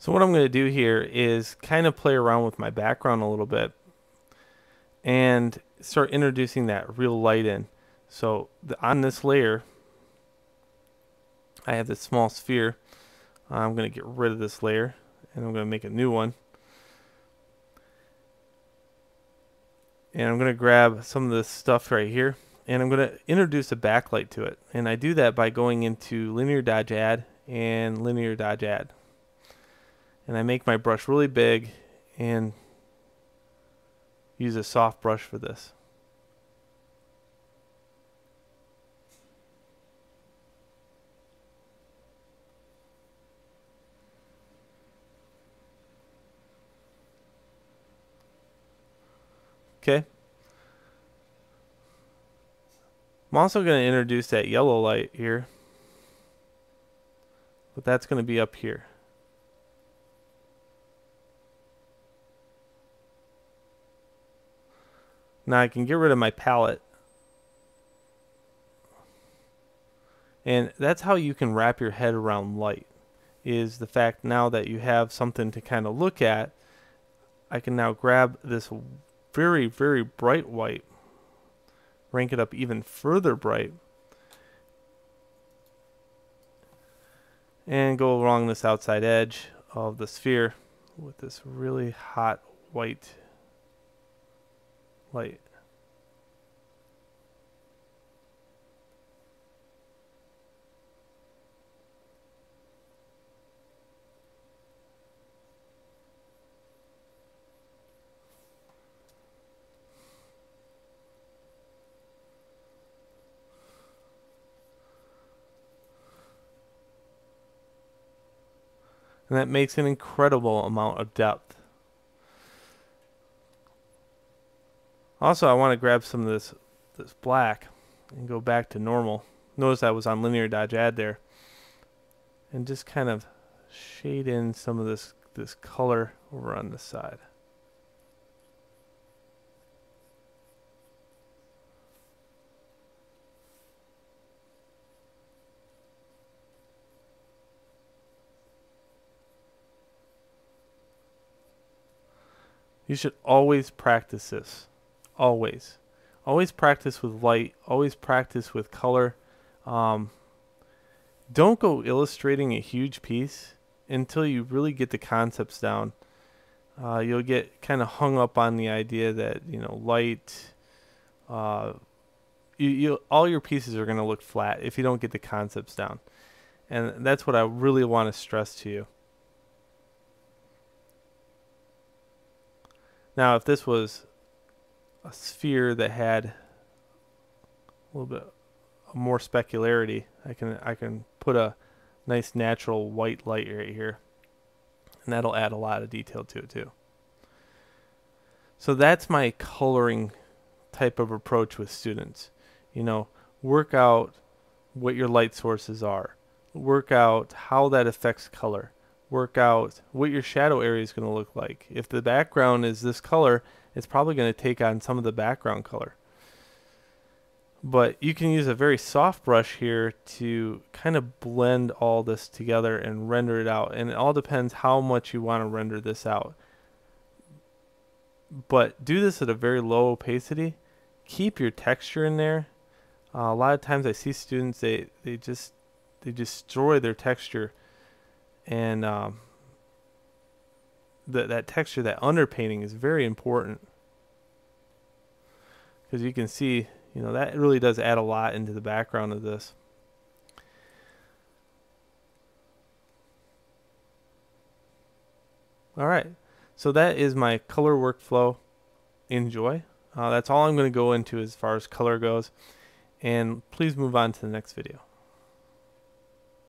So what I'm going to do here is kind of play around with my background a little bit and start introducing that real light in. So on this layer, I have this small sphere. I'm going to get rid of this layer and I'm going to make a new one. And I'm going to grab some of this stuff right here and I'm going to introduce a backlight to it. And I do that by going into linear dodge add and linear dodge add. And I make my brush really big and use a soft brush for this. Okay. I'm also going to introduce that yellow light here, but that's going to be up here. Now I can get rid of my palette. And that's how you can wrap your head around light, is the fact now that you have something to kind of look at. I can now grab this very, very bright white, rank it up even further bright, and go along this outside edge of the sphere with this really hot white light. And that makes an incredible amount of depth. Also, I want to grab some of this black and go back to normal. Notice I was on linear dodge add there. And just kind of shade in some of this color over on this side. You should always practice this. Always. Always practice with light. Always practice with color. Don't go illustrating a huge piece until you really get the concepts down. You'll get kind of hung up on the idea that, light, all your pieces are going to look flat if you don't get the concepts down. And that's what I really want to stress to you. Now, if this was a sphere that had a little bit more specularity, I can put a nice natural white light right here, and that'll add a lot of detail to it too. So that's my coloring type of approach with students. Work out what your light sources are, work out how that affects color, work out what your shadow area is going to look like. If the background is this color, it's probably going to take on some of the background color. But you can use a very soft brush here to kind of blend all this together and render it out. And it all depends how much you want to render this out. But do this at a very low opacity. Keep your texture in there. A lot of times I see students, they destroy their texture. And that texture, that underpainting is very important. Because you can see, that really does add a lot into the background of this. All right, so that is my color workflow. Enjoy. That's all I'm going to go into as far as color goes. And please move on to the next video.